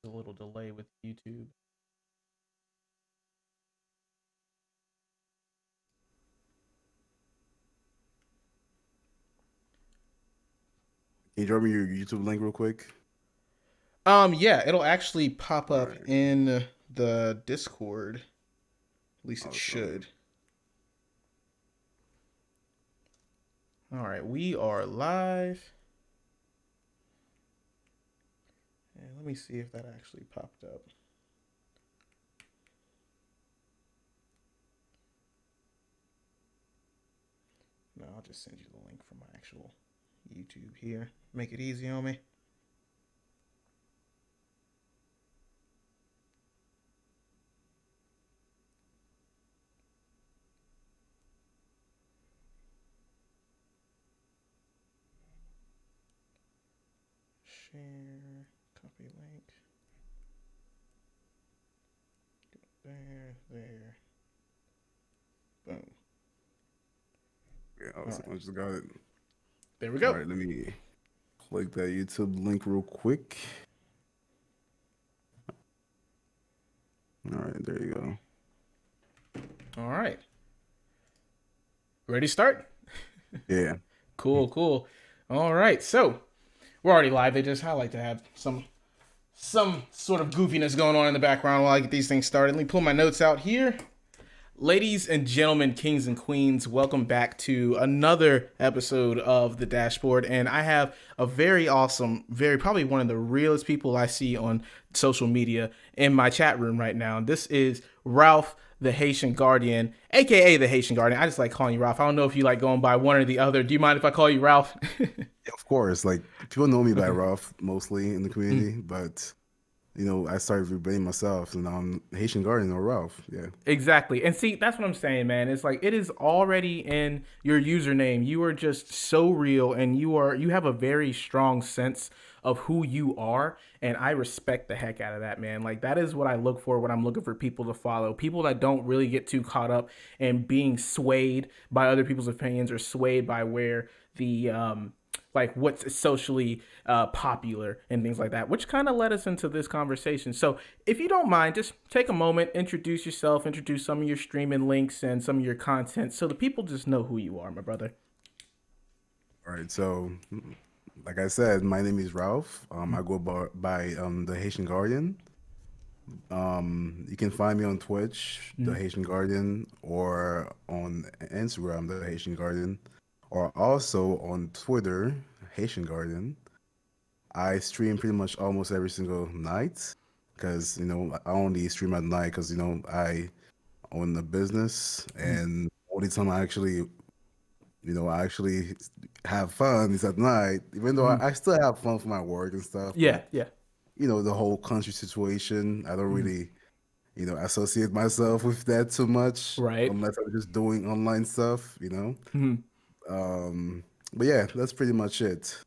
a little delay with YouTube. Can you drop me your YouTube link real quick? Yeah, it'll actually pop All up right. in the Discord. At least it Awesome. should. All right, we are live. And let me see if that actually popped up. No, I'll just send you the link from my actual YouTube here. Make it easy on me. Share, copy link. There. Boom. Yeah, All awesome. right, I just got it. there we All go. right, let me click that YouTube link real quick. All right, there you go. All right, ready to start? Yeah. Cool. All right, so we're already live. They just I like to have some sort of goofiness going on in the background while I get these things started. Let me pull my notes out here. Ladies and gentlemen, kings and queens, welcome back to another episode of The Dashboard. And I have a very awesome, very probably one of the realest people I see on social media in my chat room right now. And this is Ralph, the Haitian Guardian, aka the Haitian Guardian. I just like calling you Ralph. I don't know if you like going by one or the other. Do you mind if I call you Ralph? Yeah, of course. Like people know me by Okay. Ralph mostly in the community, but I started rebranding myself, and I'm Haitian Guardian or Ralph. Yeah. Exactly. And see, that's what I'm saying, man. It's like it is already in your username. You are just so real and you have a very strong sense of who you are, and I respect the heck out of that, man. Like that is what I look for when I'm looking for people to follow. People that don't really get too caught up in being swayed by other people's opinions or swayed by where the like what's socially popular and things like that, which kind of led us into this conversation. So, if you don't mind, just take a moment, introduce yourself, introduce some of your streaming links and some of your content, so the people just know who you are, my brother. All right. So, like I said, my name is Ralph. I go by the Haitian Guardian. You can find me on Twitch, the Mm-hmm. Haitian Guardian, or on Instagram, the Haitian Guardian, or also on Twitter, Haitian Guardian. I stream pretty much almost every single night because I only stream at night because I own a business, and only time I actually have fun is at night. Even though Mm-hmm. I still have fun for my work and stuff, but Yeah. the whole country situation, I don't Mm-hmm. really associate myself with that too much Right. unless I'm just doing online stuff. Mm-hmm. Um, but yeah, that's pretty much it.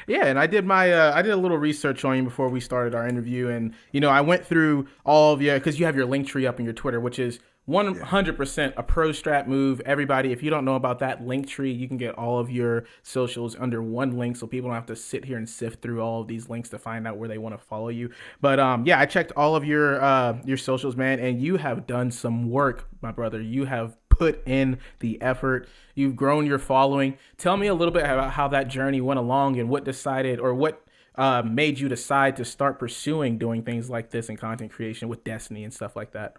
Yeah, and I did a little research on you before we started our interview, and I went through all of your because you have your link tree up in your Twitter, which is Yeah. 100% a pro strat move. Everybody, if you don't know about that link tree, you can get all of your socials under one link, so people don't have to sit here and sift through all of these links to find out where they want to follow you. But yeah, I checked all of your socials, man, and you have done some work, my brother. You have put in the effort. You've grown your following. Tell me a little bit about how that journey went along and what decided or what made you decide to start pursuing doing things like this in content creation with Destiny and stuff like that.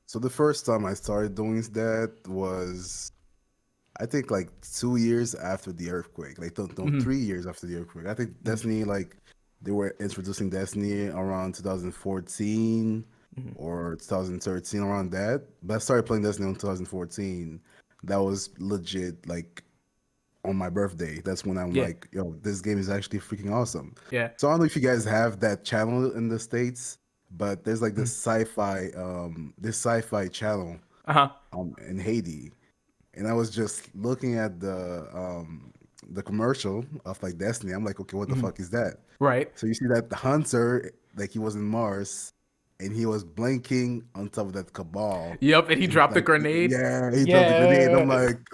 So the first time I started doing that was, I think, like 2 years after the earthquake. Like no, Mm-hmm. 3 years after the earthquake. I think Destiny, like they were introducing Destiny around 2014 Mm-hmm. or 2013, around that. But I started playing Destiny in 2014. That was legit like on my birthday. That's when I'm Yeah. like, yo, this game is actually freaking awesome. Yeah. So I don't know if you guys have that channel in the States, but there's like Mm-hmm. this sci-fi channel Uh huh. in Haiti. And I was just looking at the commercial of like Destiny. I'm like, okay, what the Mm-hmm. fuck is that? Right. So you see that the hunter, like he was in Mars, and he was blinking on top of that cabal. Yep. And he And dropped the like, grenade. yeah, he dropped the grenade. Yeah.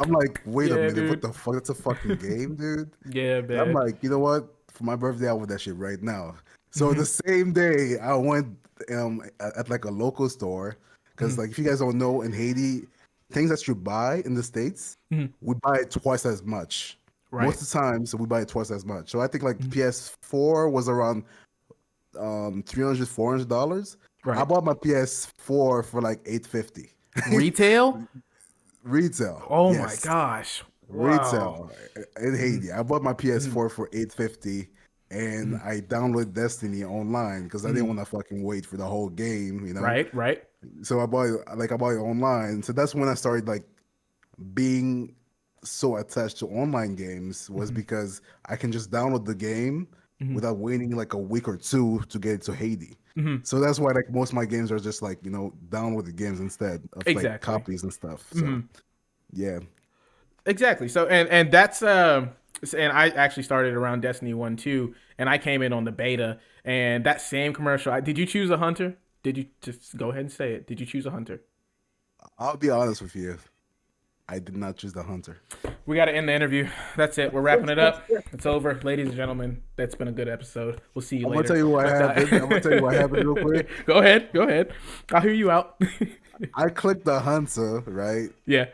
I'm like, wait a Yeah, minute, what dude. the fuck? That's a fucking game, dude. Yeah, And I'm man. like, you know what? For my birthday, I want that shit right now. So the same day, I went at like a local store because, like, if you guys don't know, in Haiti, things that you buy in the States, we buy it twice as much. Right. Most of the time, so we buy it twice as much. So I think like PS4 was around 300 $400. I Right. bought my PS4 for like 850. Retail? Retail, Oh my yes. gosh. Wow. Retail in Haiti. I bought my PS4 for 850 and I downloaded Destiny online because I didn't want to fucking wait for the whole game, you know. Right, right. So I bought it online. So that's when I started like being so attached to online games was because I can just download the game without waiting like a week or two to get it to Haiti. So that's why like most of my games are just like, you know, downloaded games instead of like Exactly. copies and stuff. So yeah. Exactly. So and that's and I actually started around Destiny 1 too, and I came in on the beta, and that same commercial, did you choose a hunter? Did you just go ahead and say it? Did you choose a hunter? I'll be honest with you. I did not choose the hunter. We got to end the interview. That's it. We're wrapping it up. It's over. Ladies and gentlemen, that's been a good episode. We'll see you I'm later. gonna tell you what happened. I'm gonna tell you what happened real quick. Go ahead. Go ahead. I'll hear you out. I clicked the hunter, right? Yeah.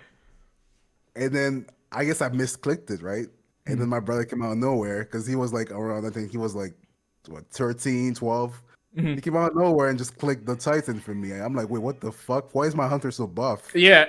And then I guess I misclicked it, right? And then my brother came out of nowhere because he was like around, I think he was like, what, 13, 12. He came out of nowhere and just clicked the Titan for me. I'm like, wait, what the fuck? Why is my hunter so buff? Yeah.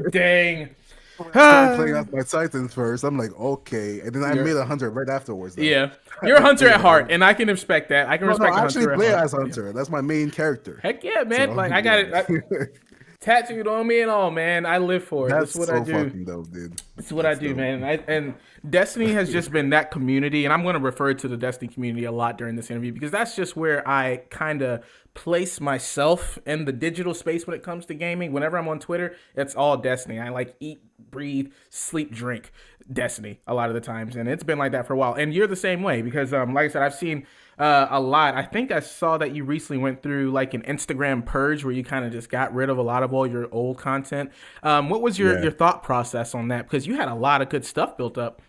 Dang. Started playing out my Titans first. I'm like, okay. And then I made a hunter right afterwards. Though. Yeah. You're a hunter at heart, and I can respect that. I can respect I a actually hunter play at heart. as hunter. That's my main character. Heck yeah, man. So, Like, I got it tattooed on me and all, man. I live for it. That's That's what so I do. fucking dope, dude. It's what I do, dope. man. And Destiny has just been that community, and I'm going to refer to the Destiny community a lot during this interview because that's just where I kind of place myself in the digital space when it comes to gaming. Whenever I'm on Twitter, it's all Destiny. I like eat, breathe, sleep, drink Destiny a lot of the times, and it's been like that for a while. And you're the same way because, like I said, I've seen a lot. I think I saw that you recently went through like an Instagram purge where you kind of just got rid of a lot of all your old content. What was your thought process on that? Because you had a lot of good stuff built up.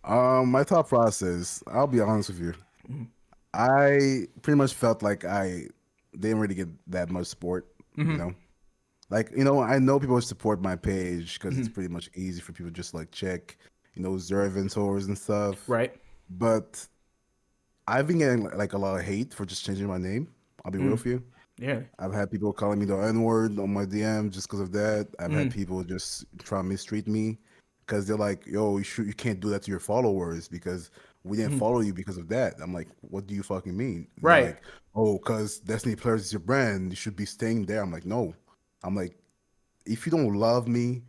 My thought process, I'll be honest with you. I pretty much felt like I didn't really get that much support, you know? Like, you know, I know people support my page because it's pretty much easy for people to just like check, you know, their inventors and stuff. Right. But I've been getting like a lot of hate for just changing my name. I'll be real with you. Yeah. I've had people calling me the N-word on my DM just because of that. I've had people just try to mistreat me because they're like, yo, you can't do that to your followers because we didn't follow you because of that. I'm like, what do you fucking mean? And they're Right. like, oh, because Destiny Players is your brand. You should be staying there. I'm like, no. I'm like, if you don't love me,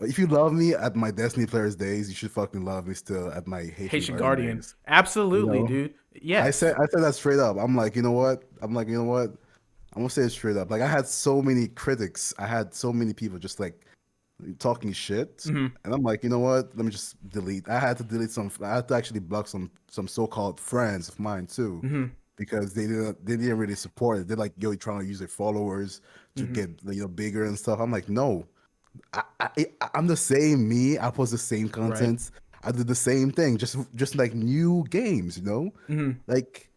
if you love me at my Destiny Players days, you should fucking love me still at my Haitian Guardian. days. Absolutely, You know? dude. Yes. I said that straight up. I'm like, you know what? I'm gonna say it straight up. Like I had so many critics. I had so many people just like talking shit. And I'm like, you know what? Let me just delete. I had to delete some. I had to actually block some so-called friends of mine too. Because they didn't really support it. They're like, yo, you're trying to use their followers to get, you know, bigger and stuff. I'm like, no. I'm the same me. I post the same content. I did the same thing, just like new games, you know? Like,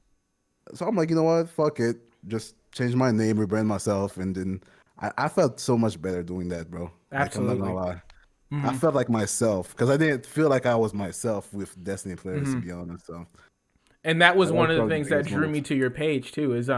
so I'm like, you know what? Fuck it. Just change my name, rebrand myself, and then I felt so much better doing that, bro. Absolutely. Like, I'm not gonna lie. I felt like myself because I didn't feel like I was myself with Destiny Players, to be honest. So, and that was one of the probably things the that biggest drew move. me to your page too. Is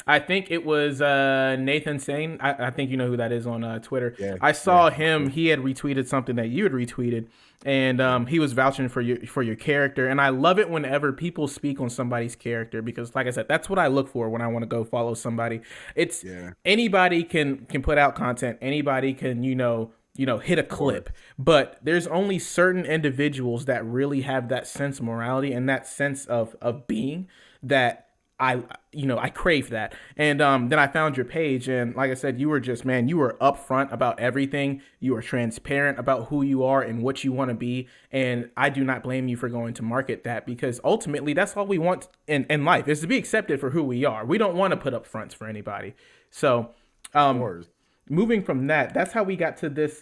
I think it was Nathan Sane. I think you know who that is on Twitter. Yeah, I saw yeah. him. He had retweeted something that you had retweeted, and he was vouching for your character. And I love it whenever people speak on somebody's character because, like I said, that's what I look for when I want to go follow somebody. It's anybody can put out content. Anybody can hit a clip, but there's only certain individuals that really have that sense of morality and that sense of being that I crave that. And then I found your page, and like I said, you were just, man, you were upfront about everything. You were transparent about who you are and what you want to be. And I do not blame you for going to market that because ultimately that's all we want in life is to be accepted for who we are. We don't want to put up fronts for anybody. So, Of course. moving from that, that's how we got to this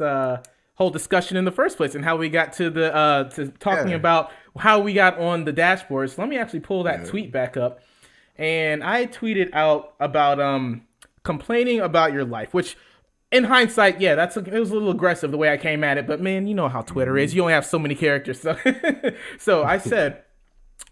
whole discussion in the first place and how we got to the to talking Yeah, about how we got on the dashboard. So let me actually pull that yeah. tweet back up. And I tweeted out about complaining about your life, which in hindsight, yeah, it was a little aggressive the way I came at it, but man, you know how Twitter is. Hmm. You only have so many characters. So so I said,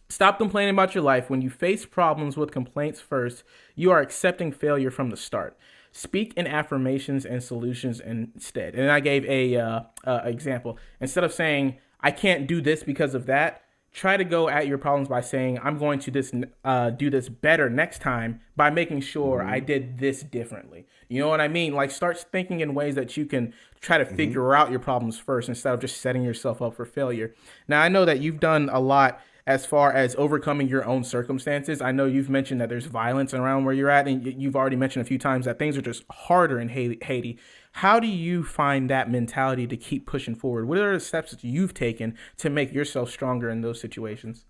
stop complaining about your life. When you face problems with complaints first, you are accepting failure from the start. Speak in affirmations and solutions instead. And I gave a example. Instead of saying I can't do this because of that, try to go at your problems by saying I'm going to do this better next time by making sure I Hmm. did this differently. You know what I mean? Like start thinking in ways that you can try to Hmm. figure out your problems first instead of just setting yourself up for failure. Now I know that you've done a lot as far as overcoming your own circumstances. I know you've mentioned that there's violence around where you're at, and you've already mentioned a few times that things are just harder in Haiti. How do you find that mentality to keep pushing forward? What are the steps that you've taken to make yourself stronger in those situations?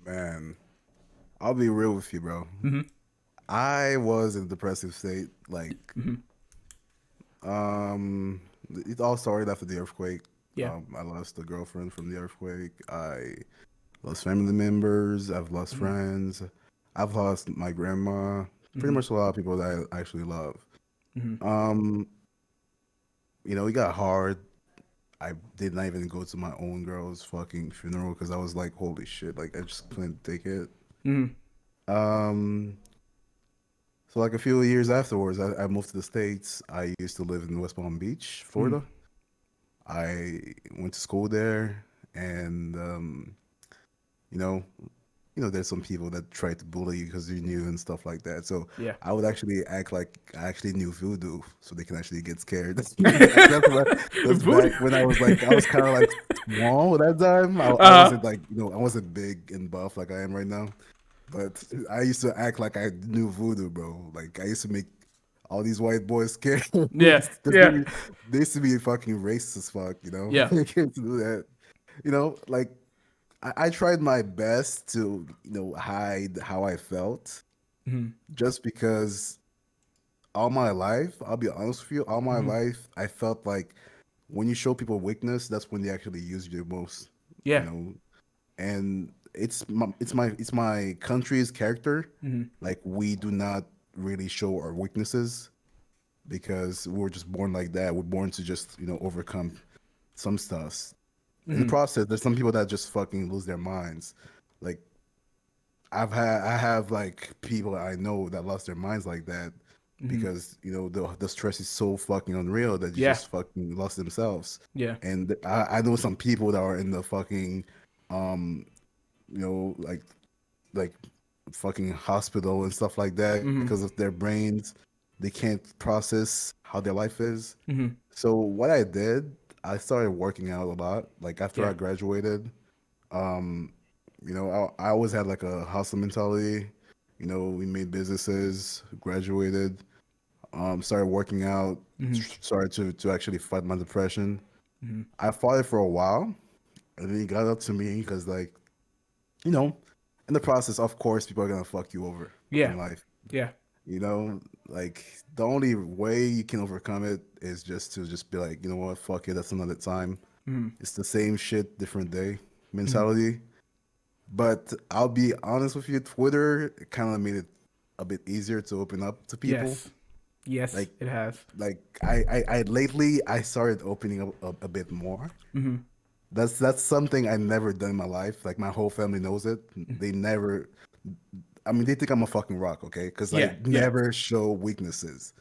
Man, I'll be real with you, bro. Mm-hmm. I was in a depressive state. Mm-hmm. Um, it all started after the earthquake. Yeah. I lost a girlfriend from the earthquake. I lost family members. I've lost Mm-hmm. friends. I've lost my grandma. Pretty Mm-hmm. much a lot of people that I actually love. Mm-hmm. Um, it got hard. I did not even go to my own girl's fucking funeral because I was like, holy shit, like I just couldn't take it. Mm-hmm. Um, so like a few years afterwards, I moved to the States. I used to live in West Palm Beach, Mm-hmm. Florida. I went to school there, and you know, there's some people that try to bully you because you're new and stuff like that. So Yeah. I would actually act like I actually knew voodoo, so they can actually get scared. That's Voodoo. back when I was kind of like small at that time. I uh, wasn't like, I wasn't big and buff like I am right now. But I used to act like I knew voodoo, bro. Like I used to make all these white boys scared yeah. because Yeah. they used to be fucking racist as fuck, you know? Yeah. They can't do that. Like I tried my best to, hide how I felt Mm-hmm. just because all my life, I'll be honest with you, all my Mm-hmm. life, I felt like when you show people weakness, that's when they actually use you the most, you Yeah. know? And it's my country's character. Mm-hmm. Like we do not really show our weaknesses because we were just born like that. We're born to just, overcome some stuff. In the Mm-hmm. process, there's some people that just fucking lose their minds. Like I have like people I know that lost their minds like that Mm-hmm. because the stress is so fucking unreal that you Yeah. just fucking lost themselves. Yeah. And I know some people that are in the fucking um you know like like fucking hospital and stuff like that Mm-hmm. because of their brains. They can't process how their life is. Mm-hmm. So what I did, I started working out a lot. Like after Yeah. I graduated, um, I always had like a hustle mentality. We made businesses, graduated, started working out, Mm-hmm. started to actually fight my depression. Mm-hmm. I fought it for a while, and then it got up to me because like, you know, in the process, of course, people are gonna fuck you over Yeah. in life. Yeah. Like the only way you can overcome it is just to just be like, you know what, fuck it, that's another time. Mm-hmm. It's the same shit, different day Mm-hmm. mentality. But I'll be honest with you, Twitter kind of made it a bit easier to open up to people. Yes. Yes, Like, it has. I lately I started opening up a bit more. Mm-hmm. That's something I never done in my life. Like my whole family knows it. They never. I mean, they think I'm a fucking rock, okay? Because I Yeah. Yeah. never show weaknesses.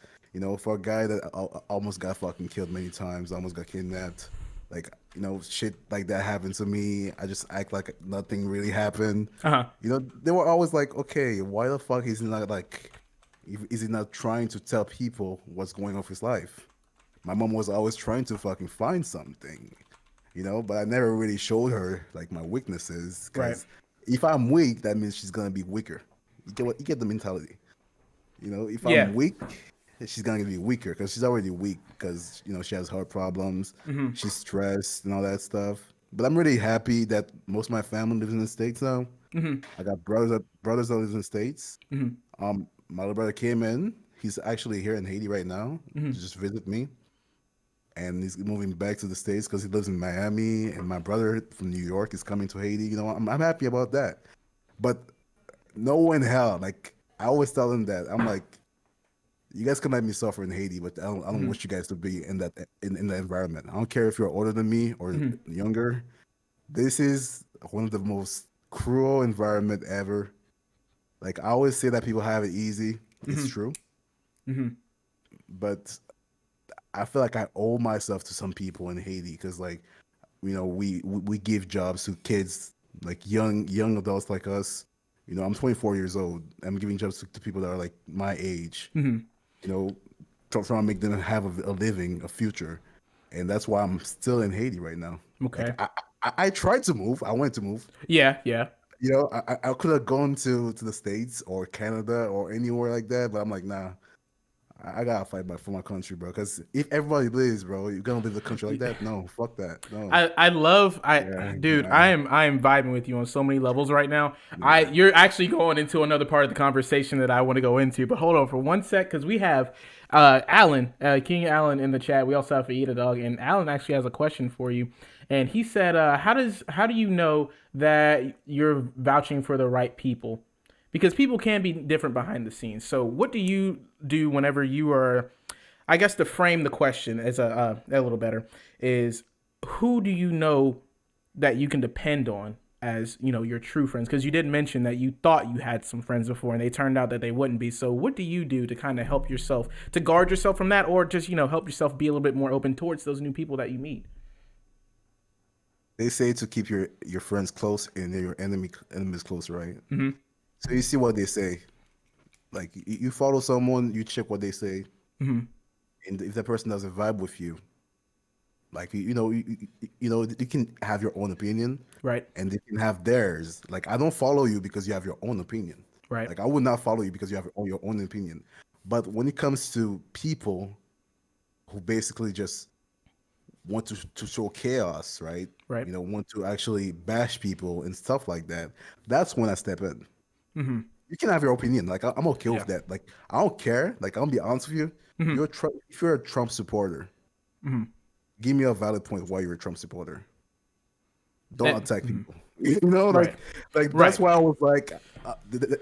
For a guy that almost got fucking killed many times, almost got kidnapped, like, shit like that happened to me. I just act like nothing really happened. Uh-huh. They were always like, okay, why the fuck is he not like, is he not trying to tell people what's going on with his life? My mom was always trying to fucking find something, but I never really showed her like my weaknesses Right. because if I'm weak, that means she's gonna be weaker. You get the mentality. If Yeah. I'm weak, she's gonna be weaker because she's already weak because she has heart problems, Mm-hmm. she's stressed and all that stuff. But I'm really happy that most of my family lives in the States now. Mm-hmm. I got brothers that live in the States. Mm-hmm. My little brother came in. He's actually here in Haiti right now Mm-hmm. to just visit me. and he's moving back to the States because he lives in Miami, and my brother from New York is coming to Haiti. I'm happy about that. But no in hell, like I always tell them that I'm like, you guys can let me suffer in Haiti, but I don't want you guys to be in that in the environment. I don't care if you're older than me or younger. This is one of the most cruel environment ever. Like I always say that people have it easy. It's true, but I feel like I owe myself to some people in Haiti because like we give jobs to kids like young adults like us. I'm 24 years old. I'm giving jobs to people that are like my age. Trying to make them have a living, a future, and that's why I'm still in Haiti right now. Like Okay. I tried to move. I wanted to move. Yeah, yeah. I could have gone to the States or Canada or anywhere like that, but I'm like, nah, I gotta fight back for my country, bro. Because if everybody lives, bro, you're gonna live the country like that? No, fuck that. No. I love Yeah, dude, yeah, I am vibing with you on so many levels right now. yeah. You're actually going into another part of the conversation that I want to go into, but hold on for one sec because we have Alan, King Alan in the chat. We also have Aida Dog, and Alan actually has a question for you. And he said, how do you know that you're vouching for the right people? Because people can be different behind the scenes. So what do you do whenever you are, I guess, to frame the question as a little better is, who do you know that you can depend on as your true friends? Because you did mention that you thought you had some friends before and they turned out that they wouldn't be. So what do you do to kind of help yourself to guard yourself from that, or just help yourself be a little bit more open towards those new people that you meet? They say to keep your friends close and your enemies close, right? So you see what they say. Like you follow someone, you check what they say, and if that person doesn't vibe with you, like you can have your own opinion, Right. and they can have theirs. Like I don't follow you because you have your own opinion. Right. Like I would not follow you because you have your own opinion. But when it comes to people who basically just want to show chaos, right? Right. Want to actually bash people and stuff like that. That's when I step in. You can have your opinion. Like I'm okay Yeah. with that. Like I don't care. Like I'll be honest with you. If you're a Trump supporter, give me a valid point why you're a Trump supporter. Don't attack people. Right. Like Right. that's why I was like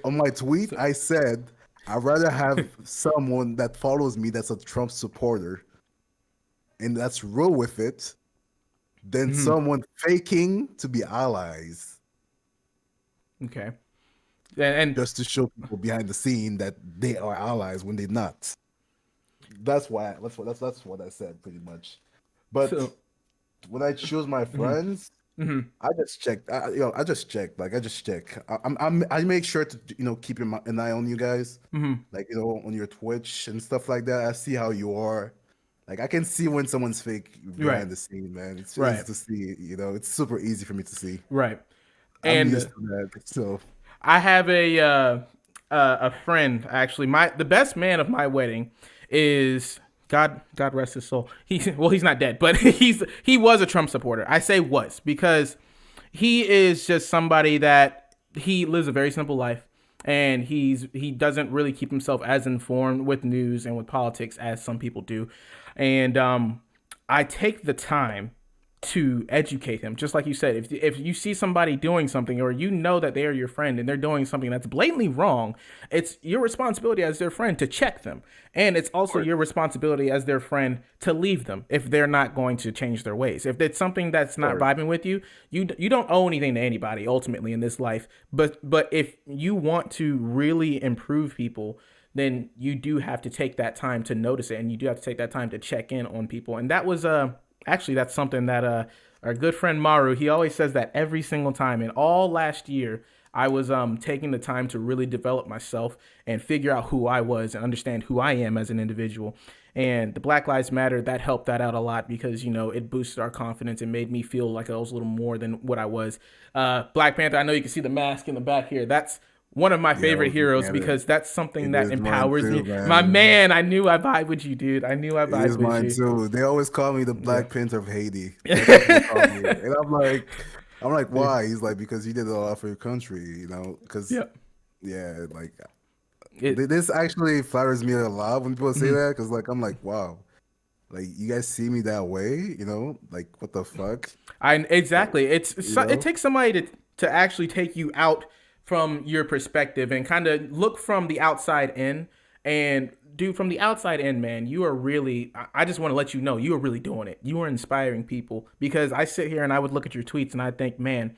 on my tweet. I said I'd rather have someone that follows me that's a Trump supporter and that's real with it than someone faking to be allies Okay. And just to show people behind the scene that they are allies when they're not. That's what I said pretty much. But so when I choose my friends, I just checked. I just check. Like I just check. I make sure to keep an eye on you guys. Like on your Twitch and stuff like that. I see how you are. Like I can see when someone's fake right. behind the scene, man. It's easy Right. to see. It's super easy for me to see. Right. I'm And used to that. So I have a friend actually. The best man of my wedding is God rest his soul. He's not dead, but he was a Trump supporter. I say was because he is just somebody that he lives a very simple life, and he doesn't really keep himself as informed with news and with politics as some people do. And I take the time to educate him. Just like you said, if you see somebody doing something, or that they are your friend and they're doing something that's blatantly wrong, it's your responsibility as their friend to check them. And it's also your responsibility as their friend to leave them if they're not going to change their ways. If it's something that's not vibing with you, you don't owe anything to anybody ultimately in this life. But if you want to really improve people, then you do have to take that time to notice it, and you do have to take that time to check in on people. And that was actually, that's something that our good friend Maru, he always says that every single time. And all last year, I was taking the time to really develop myself and figure out who I was and understand who I am as an individual. And the Black Lives Matter, that helped that out a lot because, it boosted our confidence and made me feel like I was a little more than what I was. Black Panther, I know you can see the mask in the back here. That's one of my yeah, favorite heroes because that's something that is mine empowers too, me. My man. man, I knew I vibe with you, dude. I knew I It is vibe with mine you. too. They always call me the Black Panther of Haiti. That's what people call me. Yeah. And I'm like, why? He's like, because you did a lot for your country, because Yep. yeah, like It this actually flatters me a lot when people say mhm. that, because like I'm like, wow, Like, you guys see me that way, like, what the fuck? Exactly. You It know? takes somebody to actually take you out from your perspective and kind of look from the outside in. And dude, from the outside in, man, you are really. I just want to let you know you are really doing it. You are inspiring people because I sit here and I would look at your tweets and I think, man,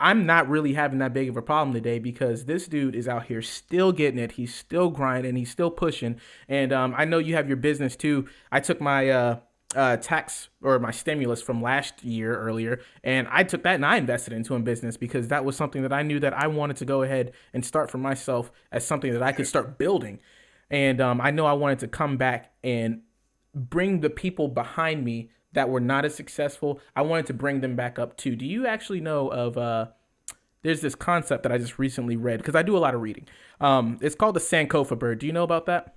I'm not really having that big of a problem today because this dude is out here still getting it. He's still grinding. He's still pushing. And I know you have your business too. I took my tax or my stimulus from last year earlier, and I took that and I invested into a business because that was something that I knew that I wanted to go ahead and start for myself as something that I could start building. And I know I wanted to come back and bring the people behind me that were not as successful. I wanted to bring them back up too. Do you actually know of there's this concept that I just recently read because I do a lot of reading. It's called the Sankofa bird. Do you know about that?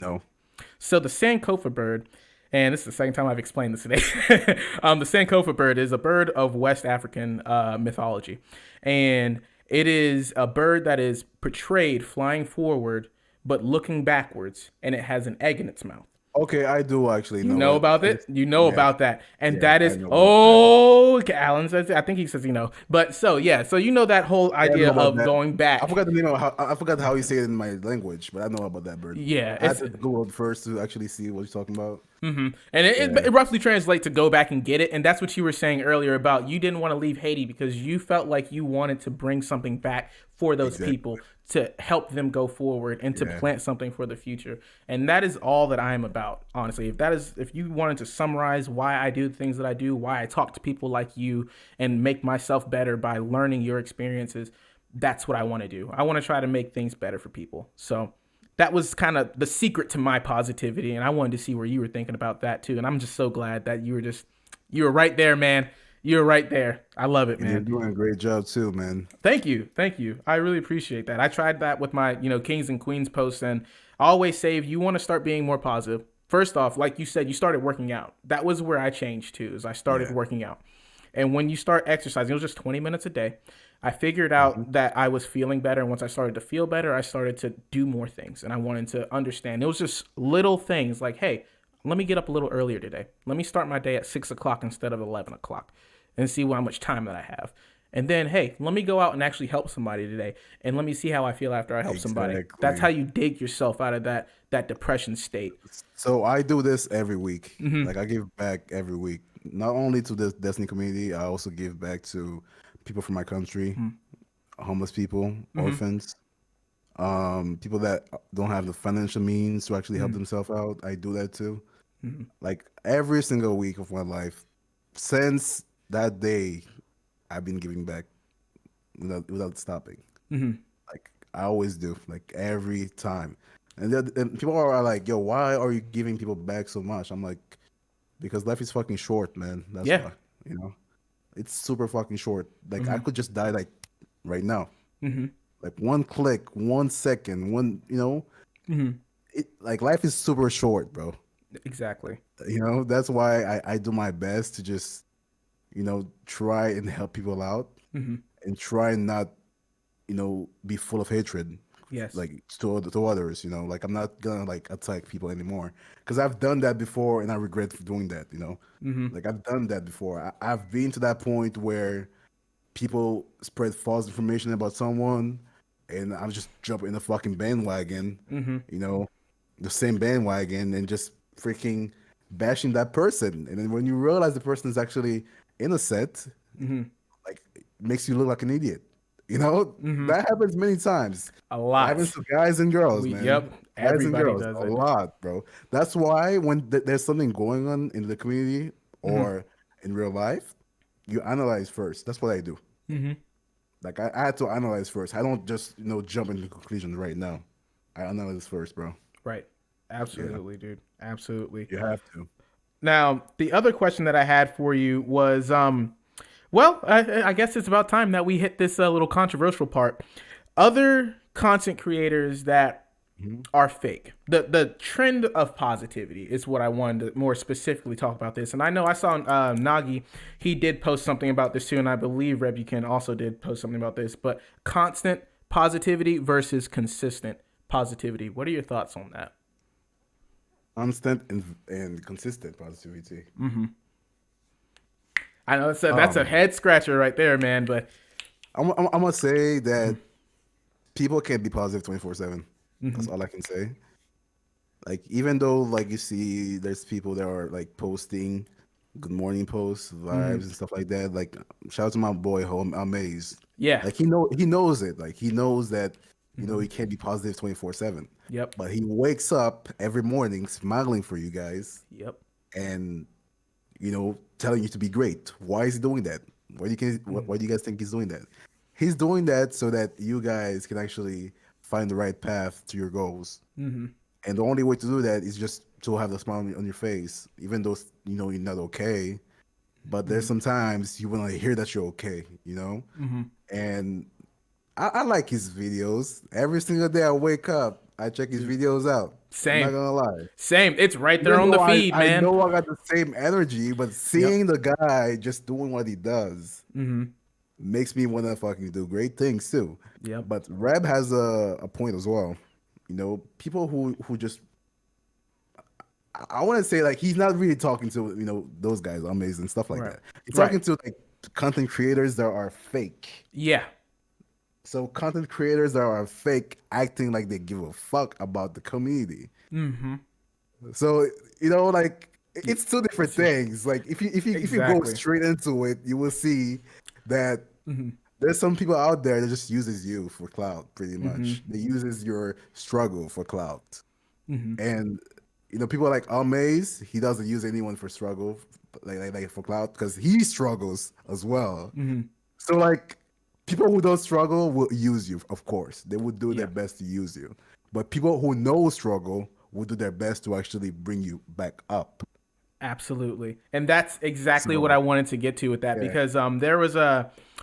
No. So the Sankofa bird, and this is the second time I've explained this today. The Sankofa bird is a bird of West African mythology, and it is a bird that is portrayed flying forward but looking backwards, and it has an egg in its mouth. Okay, I do actually You know know it. about it? You know Yeah, about that. And yeah, that I is, know about that. oh, okay, Alan says, I think he says, But so, yeah, so you know that whole Yeah, I know idea about of that. going I back. forgot the name of how I forgot how you say it in my language, but I know about that bird. Yeah, I had it's, to Google it first to actually see what you're talking about. and Yeah, it roughly translates to go back and get it. And that's what you were saying earlier about you didn't want to leave Haiti because you felt like you wanted to bring something back for those exactly. people to help them go forward and to Yeah, plant something for the future. And that is all that I am about, honestly. If you wanted to summarize why I do the things that I do, why I talk to people like you and make myself better by learning your experiences, that's what I want to do. I want to try to make things better for people. So that was kind of the secret to my positivity, and I wanted to see where you were thinking about that too. And I'm just so glad that you were right there, man. You're right there. I love it, and you're man. doing a great job too, man. Thank you. I really appreciate that. I tried that with my Kings and Queens posts, and I always say if you want to start being more positive, first off, like you said, you started working out. That was where I changed too. Is I started Yeah. working out, and when you start exercising, it was just 20 minutes a day. I figured Hmm. out that I was feeling better, and once I started to feel better, I started to do more things, and I wanted to understand. It was just little things like, hey, let me get up a little earlier today. Let me start my day at 6 o'clock instead of 11 o'clock, and see how much time that I have. And then, hey, let me go out and actually help somebody today, and let me see how I feel after I help somebody. That's how Exactly. you dig yourself out of that depression state. So I do this every week. Like, I give back every week, not only to the Destiny community, I also give back to people from my country, homeless people, orphans, people that don't have the financial means to actually help themselves out. I do that too. Like, every single week of my life, since that day, I've been giving back without stopping. Like, I always do, like, every time. And people are like, "Yo, why are you giving people back so much?" I'm like, because life is fucking short, man. That's Yeah. why. You know, it's super fucking short. Like, I could just die like right now. Like, one click, 1 second, like, life is super short, bro. Exactly. That's why I do my best to just, try and help people out and try and not, be full of hatred, Yes. like, to others. Like, I'm not gonna, like, attack people anymore because I've done that before and I regret for doing that. Like, I've done that before. I've been to that point where people spread false information about someone, and I just jump in the fucking bandwagon, you know, the same bandwagon, and just freaking bashing that person. And then when you realize the person is actually innocent, like, it makes you look like an idiot. That happens many times. A That happens lot. to guys and girls, man. Yep. Guys and Everybody girls, does a it. lot, bro. That's why when there's something going on in the community or in real life, you analyze first. That's what I do. Like, I had to analyze first. I don't just jump into conclusions right now. I analyze first, bro. Right. Yeah, Absolutely, dude. Absolutely. you have to. Now, the other question that I had for you was, well, I guess it's about time that we hit this little controversial part. Other content creators that Mhm. are fake. The trend of positivity is what I wanted to more specifically talk about this. And I know I saw Nagi, he did post something about this too, and I believe Rebukin also did post something about this. But constant positivity versus consistent positivity. What are your thoughts on that? constant and consistent positivity. I know that's a head scratcher right there, man. But I'm gonna say that people can't be positive 24/7. That's all I can say. Like even though like you see, there's people that are like posting good morning posts, vibes and stuff like that. Like shout out to my boy Home Amazed. yeah, Like he knows it. Like he knows that he can't be positive 24/7. yep, But he wakes up every morning smiling for you guys yep, and telling you to be great. Why is he doing that? Why do you guys think he's doing that? He's doing that so that you guys can actually find the right path to your goals. And the only way to do that is just to have the smile on your face, even though you're not okay. But there's sometimes you want to hear that you're okay, And I like his videos. Every single day I wake up, I check his videos out. Same. I'm not gonna lie. Same. It's right there Even on the though feed, I man. know I got the same energy, but seeing the guy just doing what he does makes me want to fucking do great things too. Yep. But Reb has a point as well. People who just I want to say like he's not really talking to those guys, amazing stuff like Right. that. He's talking to like content creators that are fake. Yeah. So content creators that are fake, acting like they give a fuck about the community. So like it's two different things. Like if you go Exactly. straight into it, you will see that there's some people out there that just uses you for clout, pretty much. They uses your struggle for clout, and people like Amaze, he doesn't use anyone for struggle, like for clout, because he struggles as well. So like people who don't struggle will use you, of course. They would do their best to use you, but people who know struggle will do their best to actually bring you back up. Absolutely. And that's exactly what I wanted to get to with that, because there was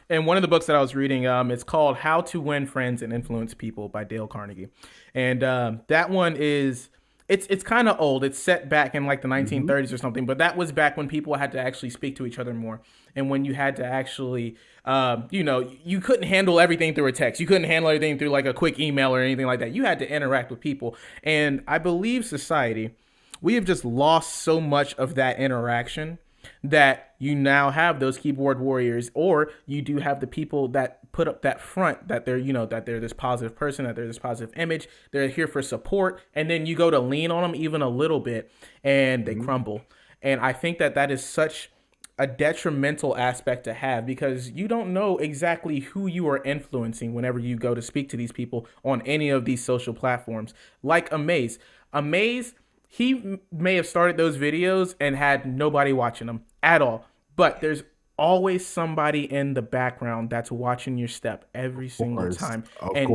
in one of the books that I was reading, it's called How to Win Friends and Influence People by Dale Carnegie. And that one is it's kind of old. It's set back in like the 1930s or something, but that was back when people had to actually speak to each other more. And when you had to actually you couldn't handle everything through a text. You couldn't handle everything through like a quick email or anything like that. You had to interact with people. And I believe society, we have just lost so much of that interaction that you now have those keyboard warriors, or you do have the people that put up that front that they're, that they're this positive person, that they're this positive image, they're here for support. And then you go to lean on them even a little bit and they crumble. And I think that is such a detrimental aspect to have, because you don't know exactly who you are influencing whenever you go to speak to these people on any of these social platforms. Like Amaze, he may have started those videos and had nobody watching them at all, but there's always somebody in the background that's watching your step every single time. And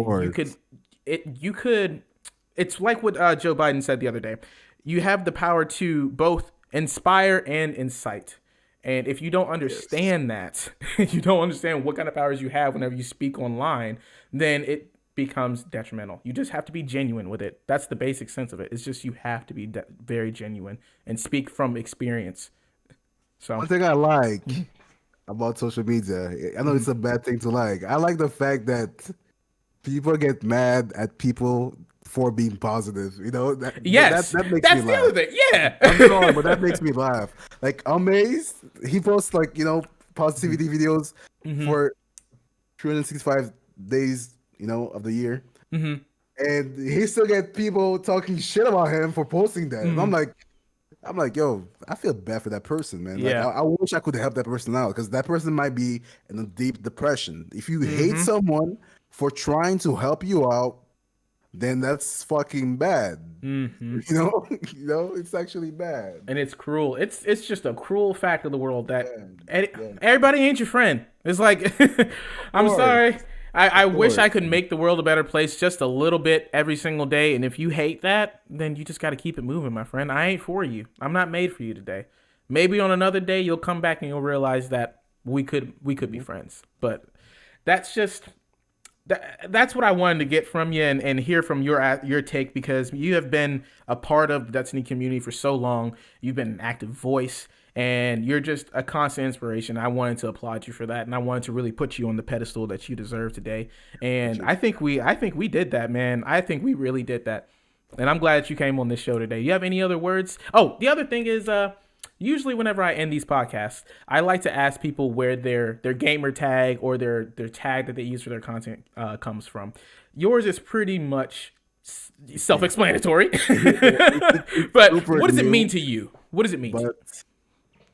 you could, it's like what Joe Biden said the other day. You have the power to both inspire and incite. And if you don't understand that, you don't understand what kind of powers you have whenever you speak online, then it becomes detrimental. You just have to be genuine with it. That's the basic sense of it. It's just you have to be very genuine and speak from experience. So one thing I like about social media, I know it's a bad thing to like. I like the fact that people get mad at people for being positive. That makes me laugh. That's the other thing. Yeah. I'm sorry, but that makes me laugh. Like Amaze, he posts like positivity videos for 365 days of the year, and he still get people talking shit about him for posting that. And I'm like, yo, I feel bad for that person, man. Yeah. Like, I wish I could help that person out, because that person might be in a deep depression. If you hate someone for trying to help you out, then that's fucking bad. It's actually bad. And it's cruel. It's just a cruel fact of the world that everybody ain't your friend. It's like, I'm sorry. I wish I could make the world a better place just a little bit every single day. And if you hate that, then you just got to keep it moving, my friend. I ain't for you. I'm not made for you today. Maybe on another day you'll come back and you'll realize that we could be friends. But that's just that's what I wanted to get from you and hear from your take, because you have been a part of the Destiny community for so long. You've been an active voice, and you're just a constant inspiration. I wanted to applaud you for that, and I wanted to really put you on the pedestal that you deserve today. And I think we did that, man. I think we really did that. And I'm glad that you came on this show today. You have any other words? Oh, the other thing is, usually whenever I end these podcasts, I like to ask people where their gamer tag or their tag that they use for their content comes from. Yours is pretty much self-explanatory. It's But super what does it mean new, to you? What does it mean to you? but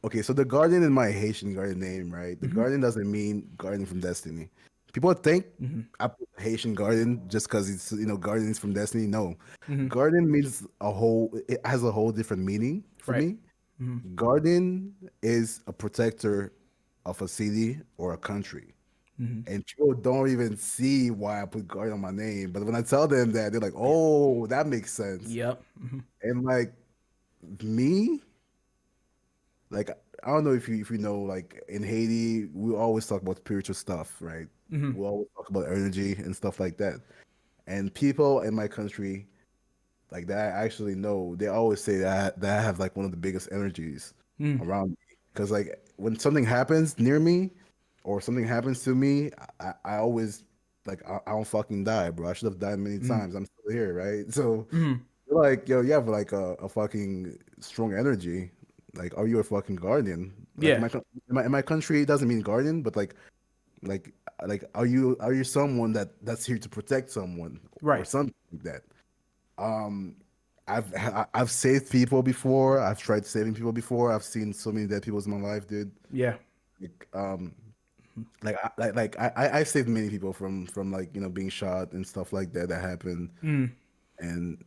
okay. So the Guardian in my Haitian Guardian name, right? The Mm-hmm. Guardian doesn't mean Guardian from Destiny. People think Mm-hmm. I put Haitian Guardian just because it's Guardians from Destiny. No, Mm-hmm. Guardian means a whole. It has a whole different meaning for Right. me. Mm-hmm. Guardian is a protector of a city or a country. And people don't even see why I put Guardian on my name. But when I tell them that, they're like, oh, that makes sense. Yep. Mm-hmm. And like me, like I don't know if you know, like in Haiti, we always talk about spiritual stuff, right? Mm-hmm. We always talk about energy and stuff like that. And people in my country, like that I actually know, they always say that I have like one of the biggest energies Mm-hmm. around me. Because like when something happens near me or something happens to me, I always like I don't fucking die, bro. I should have died many times. I'm still here, right? So Mm-hmm. you're like, yo, you have like a fucking strong energy. Like, are you a fucking guardian? Like Yeah. in my country, it doesn't mean guardian, but like are you someone that's here to protect someone or Right. something like that? Um, I've saved people before. I've tried saving people before. I've seen so many dead people in my life, dude. Yeah. Like, I saved many people from like being shot and stuff like that that happened, Mm. and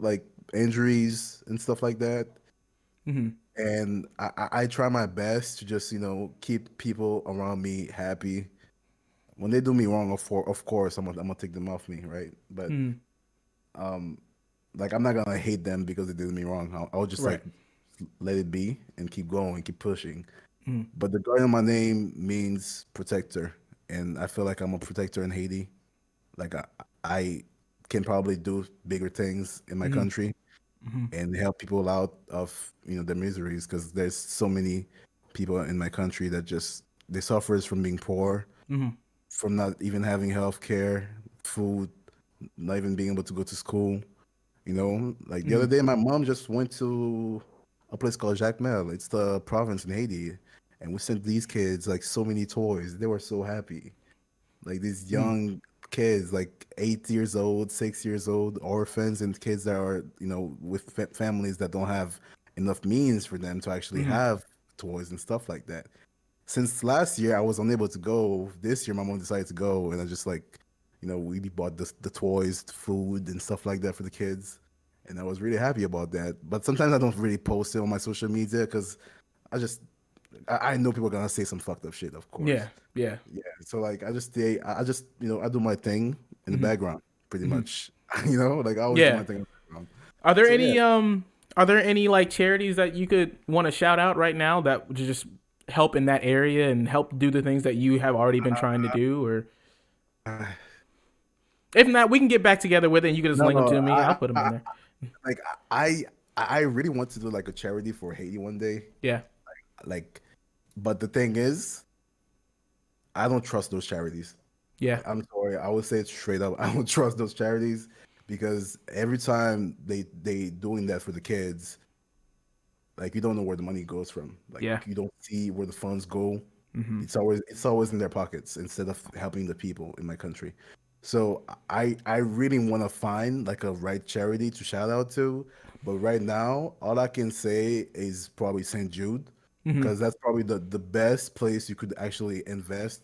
like injuries and stuff like that. Mm-hmm. And I try my best to just keep people around me happy. When they do me wrong, of course I'm gonna take them off me, right? But Mm. um, like I'm not gonna hate them because they did me wrong. I'll just Right. like let it be and keep going, keep pushing. Mm. But the guardian of my name means protector, and I feel like I'm a protector in Haiti. Like I can probably do bigger things in my Mm-hmm. country Mm-hmm. and help people out of their miseries because there's so many people in my country that just they suffers from being poor, Mm-hmm. from not even having health care, food, not even being able to go to school. Like the other Mm. day, my mom just went to a place called Jacmel. It's the province in Haiti, and we sent these kids like so many toys. They were so happy. Like these Mm. young kids, like 8 years old, 6 years old, orphans, and kids that are with families that don't have enough means for them to actually Mm-hmm. have toys and stuff like that. Since last year, I was unable to go. This year, my mom decided to go, and I just like, we bought the toys, food, and stuff like that for the kids, and I was really happy about that. But sometimes I don't really post it on my social media because I just, I know people are gonna say some fucked up shit, of Yeah. course. Yeah. Yeah, so like I just stay, I just, I do my thing in the Mm-hmm. background, pretty Mm-hmm. much. Like I always do Yeah. my thing in the background. Are there So yeah, any are there any like charities that you could want to shout out right now that would just help in that area and help do the things that you have already been trying to do? Or uh, if not, we can get back together with it and you can just link them no, to me. I'll put them in there. like I, I really want to do like a charity for Haiti one day. Yeah. Like, but the thing is, I don't trust those charities. Yeah. Like, I'm sorry, I would say it straight up. I don't trust those charities because every time they doing that for the kids, like you don't know where the money goes from. Like Yeah. you don't see where the funds go. Mm-hmm. It's always in their pockets instead of helping the people in my country. So I really want to find like a right charity to shout out to, but right now all I can say is probably St. Jude Mm-hmm. because that's probably the best place you could actually invest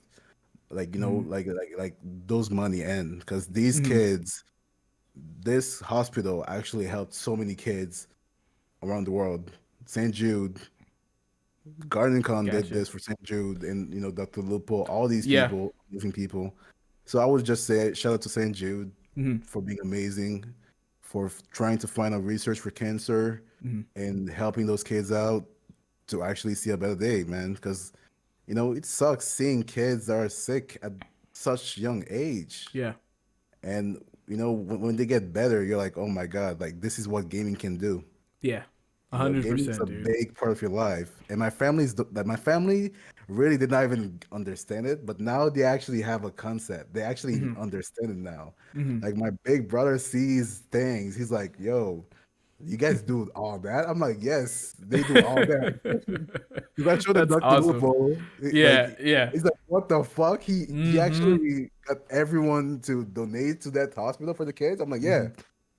like Mm-hmm. like those money in because these Mm-hmm. kids, this hospital actually helped so many kids around the world. St. Jude, Garden Con did Gotcha. this for St. Jude, and Dr. Lupo, all these Yeah. people, amazing people. So I would just say shout out to St. Jude Mm-hmm. for being amazing, for trying to find out research for cancer Mm-hmm. and helping those kids out to actually see a better day, man. Because it sucks seeing kids that are sick at such young age, Yeah. and when they get better, you're like, oh my God, like this is what gaming can do. Yeah. Gaming is 100%, a dude. big part of your life, and my family really did not even understand it, but now they actually have a concept. They actually Hmm. understand it now. Hmm. Like my big brother sees things. He's like, "Yo, you guys do all that?" I'm like, "Yes, they do all that." Because I showed him That's Dr. awesome. Lupo. Yeah, yeah. He's like, "What the fuck?" He Hmm. actually got everyone to donate to that hospital for the kids. I'm like, Hmm. "Yeah,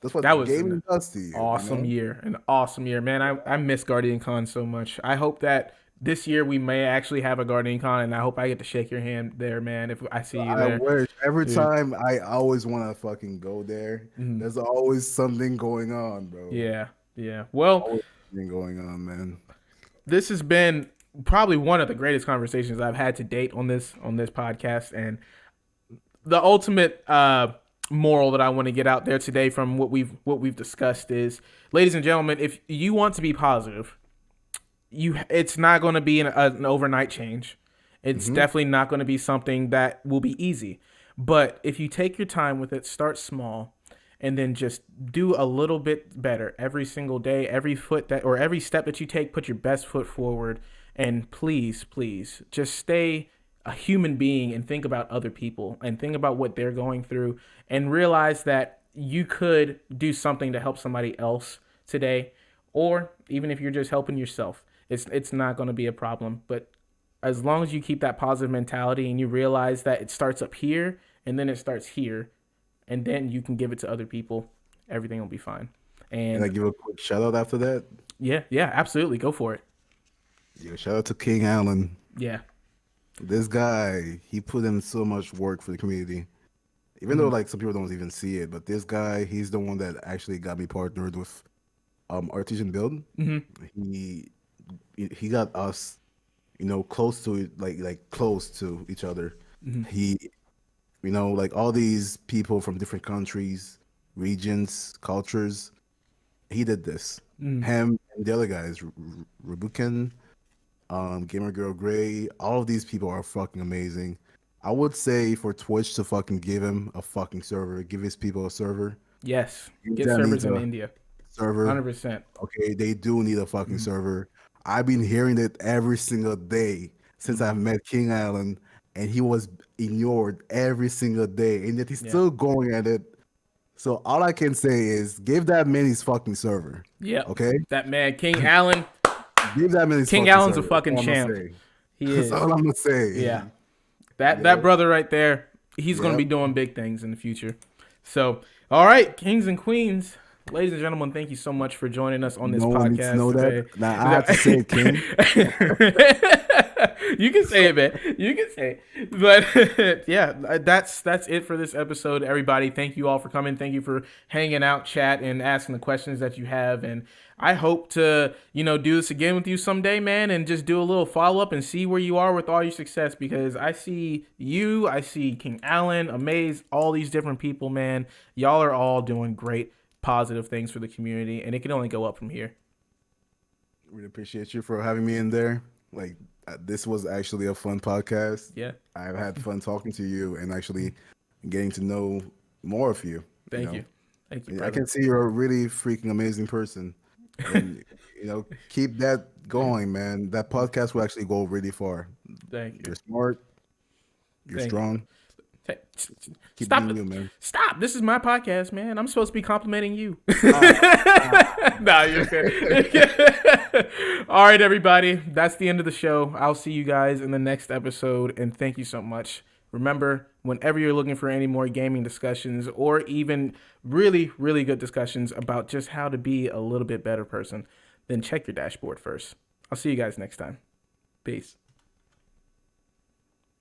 that's That what was an gaming does to you, you awesome know?" year. An awesome year, man. I miss Guardian Con so much. I hope that this year we may actually have a Guardian Con, and I hope I get to shake your hand there, man. If I see you I there, wish every dude. time I always want to fucking go there. Mhm. There's always something going on, bro. Yeah, yeah. Well, Always something going on, man. this has been probably one of the greatest conversations I've had to date on this podcast, and the ultimate moral that I want to get out there today from what we've discussed is, ladies and gentlemen, if you want to be positive, it's not going to be an overnight change. It's Hmm. definitely not going to be something that will be easy. But if you take your time with it, start small, and then just do a little bit better every single day, every foot that or every step that you take, put your best foot forward, and please, please, just stay a human being and think about other people and think about what they're going through and realize that you could do something to help somebody else today, or even if you're just helping yourself, it's not going to be a problem. But as long as you keep that positive mentality and you realize that it starts up here and then it starts here and then you can give it to other people, everything will be fine. Can I And give a quick shout out after that? yeah, yeah, absolutely, go for it. Yeah, shout out to King Allen. Yeah. This guy, he put in so much work for the community. Even though Hmm. like some people don't even see it, but this guy, he's the one that actually got me partnered with Artisan Build. Hmm. He he got us, close to it, like close to each other. Hmm. He, like all these people from different countries, regions, cultures. He did this. Hmm. Him and the other guys, Rebuken, Gamer Girl Gray, all of these people are fucking amazing. I would say for Twitch to fucking give him a fucking server, give his people a server. Yes, get That needs servers in a India. server. 100%. Okay, they do need a fucking Hmm. server. I've been hearing it every single day since Hmm. I've met King Island, and he was ignored every single day, and yet he's Yeah. still going at it. So all I can say is give that man his fucking server. Yep. Okay? That man, King Allen. Give that man his King fucking Allen's a server. That's fucking all I'm gonna champ. say. He That's is. all I'm gonna say. Yeah. That Yep. brother right there, he's going to be Yep. doing big things in the future. So, all right, kings and queens, ladies and gentlemen, thank you so much for joining us on this No one needs to podcast know that. today. Now I have to say it, King. You can say it, man. You can say it. But yeah, that's it for this episode, everybody. Thank you all for coming. Thank you for hanging out, chat, and asking the questions that you have. And I hope to, do this again with you someday, man, and just do a little follow up and see where you are with all your success, because I see you, I see King Allen, Amaze, all these different people, man. Y'all are all doing great, positive things for the community, and it can only go up from here. Really appreciate you for having me in there. Like this was actually a fun podcast. Yeah. I've had fun talking to you and actually getting to know more of you. Thank you. Thank you, And I brother. can see you're a really freaking amazing person. And keep that going, man. That podcast will actually go really far. Thank you. You're smart, you're Thank you. strong. Hey, Keep stop being it. you, man. Stop. This is my podcast, man. I'm supposed to be complimenting you. Ah, Nah, you're good. All right, everybody. That's the end of the show. I'll see you guys in the next episode, and thank you so much. Remember, whenever you're looking for any more gaming discussions or even really, really good discussions about just how to be a little bit better person, then check your dashboard first. I'll see you guys next time. Peace.